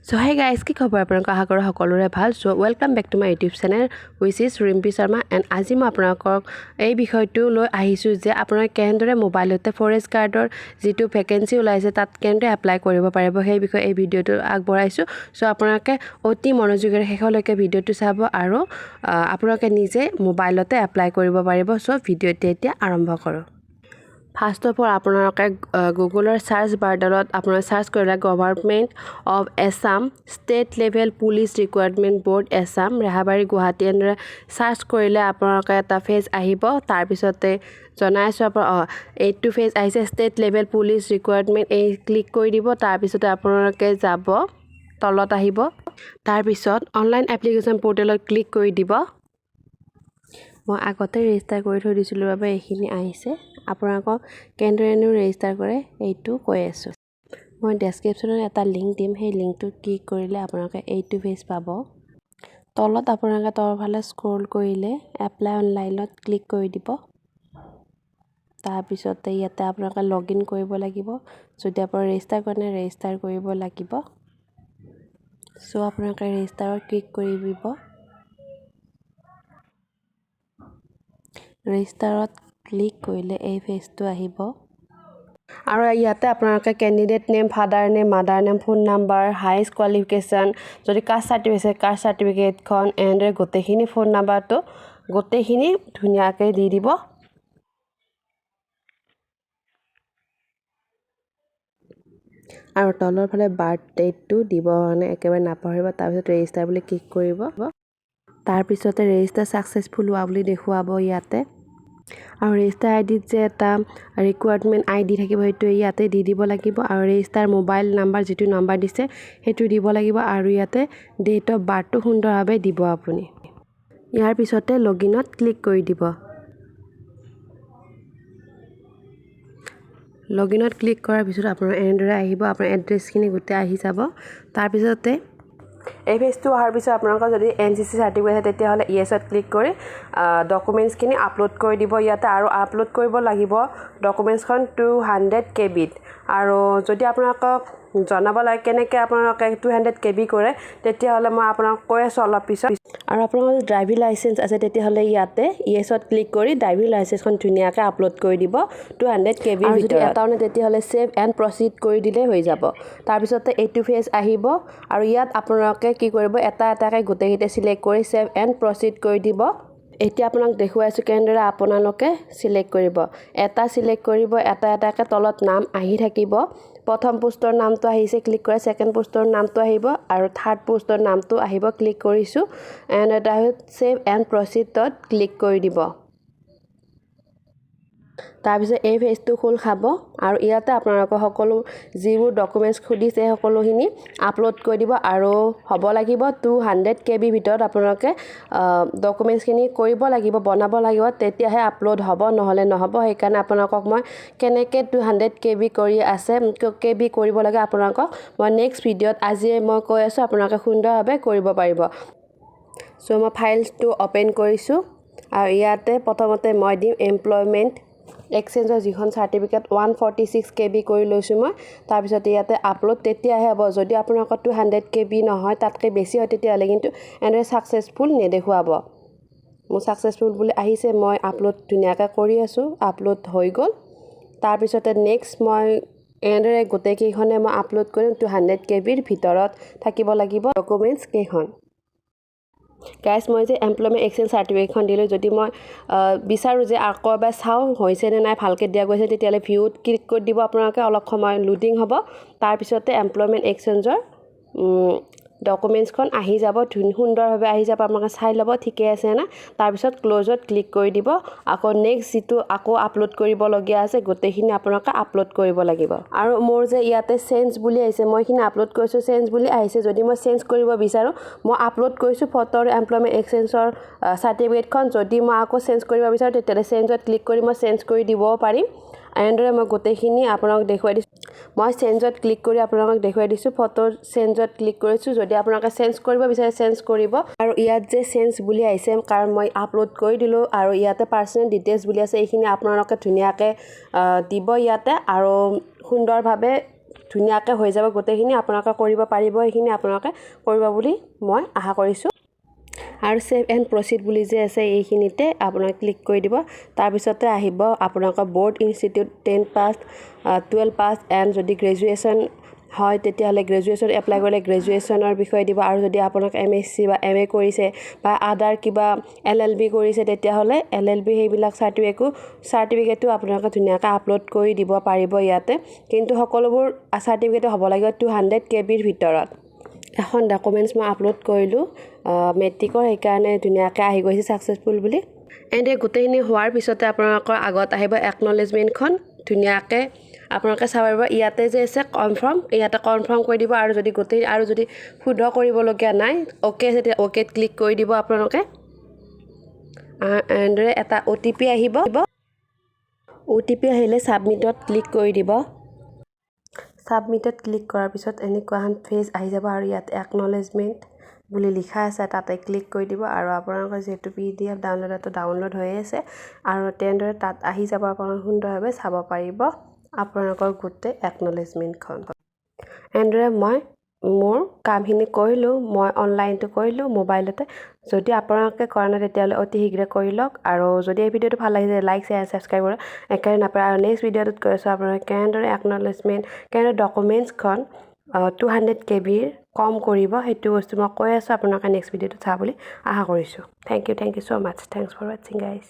So hey guys, কি খবৰ আপোনালোকৰ আশা কৰোঁ সকলোৰে ভাল। So welcome back to my YouTube channel which is Rimpi Sharma and আজি মই আপোনালোকক এই বিষয়টো লৈ আহিছোঁ যে আপোনালোকে কেনেদৰে মোবাইলতে ফৰেষ্ট গাৰ্ডৰ যিটো ভেকেন্সি ওলাইছে তাত কেনেদৰে এপ্লাই কৰিব পাৰিব সেই বিষয়ে এই ভিডিঅ'টো আগবঢ়াইছোঁ। So আপোনালোকে অতি মনোযোগেৰে শেষলৈকে ভিডিঅ'টো চাব আৰু আপোনালোকে নিজে মোবাইলতে এপ্লাই কৰিব পাৰিব। So ভিডিঅ'টো এতিয়া আৰম্ভ কৰোঁ। ফাৰ্ষ্ট অফ অল আপোনালোকে গুগলৰ সাৰ্চ বাৰডালত আপোনালোকে সাৰ্চ কৰিলে government of Assam state level police recruitment board Assam Rehabari Guwahati এনেদৰে সাৰ্চ কৰিলে আপোনালোকে এটা পেজ আহিব। তাৰপিছতে জনাইছোঁ আপোনাৰ এইটো পেজ আহিছে ষ্টেট লেভেল পুলিচ ৰিক্ৰুইটমেণ্ট এই ক্লিক কৰি দিব। তাৰপিছতে আপোনালোকে যাব তলত আহিব। তাৰপিছত অনলাইন এপ্লিকেশ্যন পৰ্টেলত ক্লিক কৰি দিব। মই আগতে ৰেজিষ্টাৰ কৰি থৈ দিছিলোঁ বাবে এইখিনি আহিছে। আপোনালোকক কেনেদৰেনো ৰেজিষ্টাৰ কৰে এইটো কৈ আছোঁ। মই ডেছক্ৰিপশ্যনত এটা লিংক দিম, সেই লিংকটো ক্লিক কৰিলে আপোনালোকে এইটো পেজ পাব। তলত আপোনালোকে তলফালে স্ক্ৰল কৰিলে এপ্লাই অনলাইনত ক্লিক কৰি দিব। তাৰপিছতে ইয়াতে আপোনালোকে লগ ইন কৰিব লাগিব। যদি আপোনালোকে ৰেজিষ্টাৰ কৰে ৰেজিষ্টাৰ কৰিব লাগিব। চ' আপোনালোকে ৰেজিষ্টাৰত ক্লিক কৰি দিব। ৰেজিষ্টাৰত ক্লিক কৰিলে এই পেজটো আহিব আৰু ইয়াতে আপোনালোকে candidate name, father name, mother name, phone number, highest qualification, যদি কাষ্ট চাৰ্টিফিকেট কাষ্ট চাৰ্টিফিকেটখন এনেদৰে গোটেইখিনি ফোন নাম্বাৰটো গোটেইখিনি ধুনীয়াকৈ দি দিব। আৰু তলৰ ফালে বাৰ্থ ডেটটো দিব মানে একেবাৰে নাপাহৰিব। তাৰপিছত ৰেজিষ্টাৰ বুলি ক্লিক কৰিব। তাৰপিছতে ৰেজিষ্টাৰ ছাকচেছফুল হোৱা বুলি দেখুৱাব ইয়াতে। আৰু ৰেজিষ্টাৰ আইডিত যে এটা ৰিকুৱাৰমেণ্ট আইডি থাকিব সেইটো ইয়াতে দি দিব লাগিব। আৰু ৰেজিষ্টাৰ মোবাইল নাম্বাৰ যিটো নাম্বাৰ দিছে সেইটো দিব লাগিব। আৰু ইয়াতে ডেট অফ বাৰ্থটো সুন্দৰভাৱে দিব আপুনি। ইয়াৰ পিছতে লগ ইনত ক্লিক কৰি দিব। লগ ইনত ক্লিক কৰাৰ পিছত আপোনাৰ এনেদৰে আহিব। আপোনাৰ এড্ৰেছখিনি গোটেই আহি যাব। তাৰপিছতে এই পেজটো অহাৰ পিছত আপোনালোকৰ যদি NCC চাৰ্টিফিকেট আছে তেতিয়াহ'লে ইয়েছত ক্লিক কৰি ডকুমেণ্টছখিনি আপলোড কৰি দিব ইয়াতে। আৰু আপলোড কৰিব লাগিব ডকুমেণ্টছখন 200 KBত। আৰু যদি আপোনালোকক জনাব লাগে কেনেকৈ আপোনালোকে 200 KB কৰে তেতিয়াহ'লে মই আপোনালোকক কৈ আছোঁ অলপ পিছত। আৰু আপোনালোকৰ যদি ড্ৰাইভিং লাইচেঞ্চ আছে তেতিয়াহ'লে ইয়াতে ইয়েছত ক্লিক কৰি ড্ৰাইভিং লাইচেঞ্চখন ধুনীয়াকৈ আপলোড কৰি দিব 200 KB। আৰু যদি এটাও নাই তেতিয়াহ'লে ছেভ এণ্ড প্ৰচিড কৰি দিলে হৈ যাব। তাৰপিছতে এইটো পেজ আহিব আৰু ইয়াত আপোনালোকে কি কৰিব এটা এটাকৈ গোটেইকেইটা চিলেক্ট কৰি ছেভ এণ্ড প্ৰচিড কৰি দিব। এতিয়া আপোনাক দেখুৱাইছোঁ কেনেদৰে আপোনালোকে চিলেক্ট কৰিব। এটা চিলেক্ট কৰিব, এটা এটাকৈ তলত নাম আহি থাকিব। প্ৰথম পোষ্টৰ নামটো আহিছে ক্লিক কৰে, ছেকেণ্ড পোষ্টৰ নামটো আহিব আৰু থাৰ্ড পোষ্টৰ নামটো আহিব। ক্লিক কৰিছোঁ এণ্ড এটা ছেভ এণ্ড প্ৰচিডত ক্লিক কৰি দিব। তাৰপিছত এই পেজটো খোল খাব আৰু ইয়াতে আপোনালোকৰ সকলো যিবোৰ ডকুমেণ্টছ সুধিছে সকলোখিনি আপলোড কৰি দিব। আৰু হ'ব লাগিব 200 KB ভিতৰত আপোনালোকে ডকুমেণ্টছখিনি কৰিব লাগিব, বনাব লাগিব, তেতিয়াহে আপলোড হ'ব, নহ'লে নহ'ব। সেইকাৰণে আপোনালোকক মই কেনেকৈ 200 KB কৰি আছে KB কৰিব লাগে আপোনালোকক মই নেক্সট ভিডিঅ'ত আজিয়ে মই কৈ আছোঁ, আপোনালোকে সুন্দৰভাৱে কৰিব পাৰিব। চ' মই ফাইলটো অ'পেন কৰিছোঁ আৰু ইয়াতে প্ৰথমতে মই দিম এমপ্লয়মেণ্ট এক্সচেঞ্জৰ যিখন চাৰ্টিফিকেট 146 KB কৰি লৈছোঁ মই। তাৰপিছত ইয়াতে আপলোড তেতিয়াহে হ'ব। যদি আপোনালোকৰ 200 KB নহয় তাতকৈ বেছি হয় তেতিয়াহ'লে কিন্তু এনেদৰে ছাকচেছফুল নেদেখুৱাব। মোৰ ছাকচেছফুল বুলি আহিছে, মই আপলোড ধুনীয়াকৈ কৰি আছোঁ, আপলোড হৈ গ'ল। তাৰপিছতে নেক্সট মই এনেদৰে গোটেইকেইখনে মই আপলোড কৰিম। 200 KBৰ ভিতৰত থাকিব লাগিব ডকুমেণ্টছ কেইখন। গাইজ মই যে এমপ্লয়মেণ্ট এক্সচেঞ্জ চাৰ্টিফিকেটখন দিলোঁ, যদি মই বিচাৰোঁ যে আকৌ এবাৰ চাওঁ হৈছেনে নাই ভালকৈ দিয়া গৈছে তেতিয়াহ'লে ভিউত ক্লিক কৰি দিব আপোনালোকে। অলপ সময় লোডিং হ'ব। তাৰপিছতে এমপ্লয়মেণ্ট এক্সচেঞ্জৰ ডকুমেণ্টছখন আহি যাব, সুন্দৰভাৱে আহি যাব। আপোনালোকে চাই ল'ব ঠিকে আছে না। তাৰপিছত ক্ল'জত ক্লিক কৰি দিব। আকৌ নেক্সট যিটো আকৌ আপলোড কৰিবলগীয়া আছে গোটেইখিনি আপোনালোকে আপলোড কৰিব লাগিব। আৰু মোৰ যে ইয়াতে চেঞ্জ বুলি আহিছে মই এইখিনি আপলোড কৰিছোঁ, চেঞ্জ বুলি আহিছে। যদি মই চেঞ্জ কৰিব বিচাৰোঁ মই আপলোড কৰিছোঁ ফটোৰ এমপ্লয়মেণ্ট এক্সচেঞ্জৰ চাৰ্টিফিকেটখন। যদি মই আকৌ চেঞ্জ কৰিব বিচাৰোঁ তেতিয়াহ'লে চেঞ্জত ক্লিক কৰি মই চেঞ্জ কৰি দিবও পাৰিম। এনেদৰে মই গোটেইখিনি আপোনালোকক দেখুৱাই দিছোঁ। মই চেঞ্জত ক্লিক কৰি আপোনালোকক দেখুৱাই দিছোঁ, ফটোৰ চেঞ্জত ক্লিক কৰিছোঁ। যদি আপোনালোকে চেঞ্জ কৰিব বিচাৰে চেঞ্জ কৰিব। আৰু ইয়াত যে চেঞ্জ বুলি আহিছে কাৰণ মই আপলোড কৰি দিলোঁ আৰু ইয়াতে পাৰ্চনেল ডিটেইলছ বুলি আছে, এইখিনি আপোনালোকে ধুনীয়াকৈ দিব ইয়াতে আৰু সুন্দৰভাৱে ধুনীয়াকৈ হৈ যাব গোটেইখিনি আপোনালোকে কৰিব পাৰিব এইখিনি আপোনালোকে কৰিব বুলি মই আশা কৰিছোঁ আৰু সেভ এণ্ড প্ৰচিড বুলি যে আছে এইখিনিতে আপোনালোকে ক্লিক কৰি দিব তাৰ পিছতে আহিব আপোনালোকৰ board institute 10 pass 12 pass and যদি গ্ৰেজুৱেশ্যন হয় তেতিয়াহ'লে গ্ৰেজুৱেশ্যন এপ্লাই কৰিলে গ্ৰেজুৱেশ্যনৰ বিষয়ে দিব আৰু যদি আপোনালোকে MSc বা MA কৰিছে বা আদাৰ কিবা LLB কৰিছে তেতিয়াহ'লে LLB সেইবিলাক চাৰ্টিফিকেটো আপোনালোকে ধুনীয়াকৈ আপলোড কৰি দিব পাৰিব ইয়াতে কিন্তু সকলোবোৰ চাৰ্টিফিকেট হ'ব লাগিব 200 KBৰ ভিতৰত এখন ডকুমেণ্টছ মই আপলোড কৰিলোঁ মেট্ৰিকৰ সেইকাৰণে ধুনীয়াকৈ আহি গৈছে ছাকচেছফুল বুলি এণ্ড গোটেইখিনি হোৱাৰ পিছতে আপোনালোকৰ আগত আহিব একনলেজমেণ্টখন ধুনীয়াকৈ আপোনালোকে চাব পাৰিব ইয়াতে যে আছে কনফাৰ্ম ইয়াতে কনফাৰ্ম কৰি দিব আৰু যদি গোটেই আৰু যদি শুদ্ধ কৰিবলগীয়া নাই অ'কে আছে তেতিয়া অ'কেত ক্লিক কৰি দিব আপোনালোকে এনেদৰে এটা OTP আহিব OTP আহিলে ছাবমিটত ক্লিক কৰি দিব ছাবমিটত ক্লিক কৰাৰ পিছত এনেকুৱা এখন পেজ আহি যাব আৰু ইয়াত একনলেজমেণ্ট বুলি লিখা আছে তাতে ক্লিক কৰি দিব আৰু আপোনালোকৰ যেটো PDF ডাউনলোড হৈ আছে আৰু তেনেদৰে তাত আহি যাব আপোনালোকে সুন্দৰভাৱে চাব পাৰিব আপোনালোকৰ গোটেই একনলেজমেণ্টখন এনেদৰে মই মোৰ কামখিনি কৰিলোঁ মই অনলাইনটো কৰিলোঁ মোবাইলতে যদি আপোনালোকে কৰা নাই তেতিয়াহ'লে অতি শীঘ্ৰে কৰি লওক আৰু যদি এই ভিডিঅ'টো ভাল লাগিছে লাইক শ্বেয়াৰ ছাবস্ক্ৰাইব কৰক একেবাৰে নাপায় আৰু নেক্সট ভিডিঅ'টোত কৈ আছোঁ আপোনালোকে কেনেদৰে একনলেজমেণ্ট কেনেদৰে ডকুমেণ্টছখন 200 KBৰ কম কৰিব সেইটো বস্তু মই কৈ আছোঁ আপোনালোকে নেক্সট ভিডিঅ'টো চাব বুলি আশা কৰিছোঁ thank you so much thanks for watching guys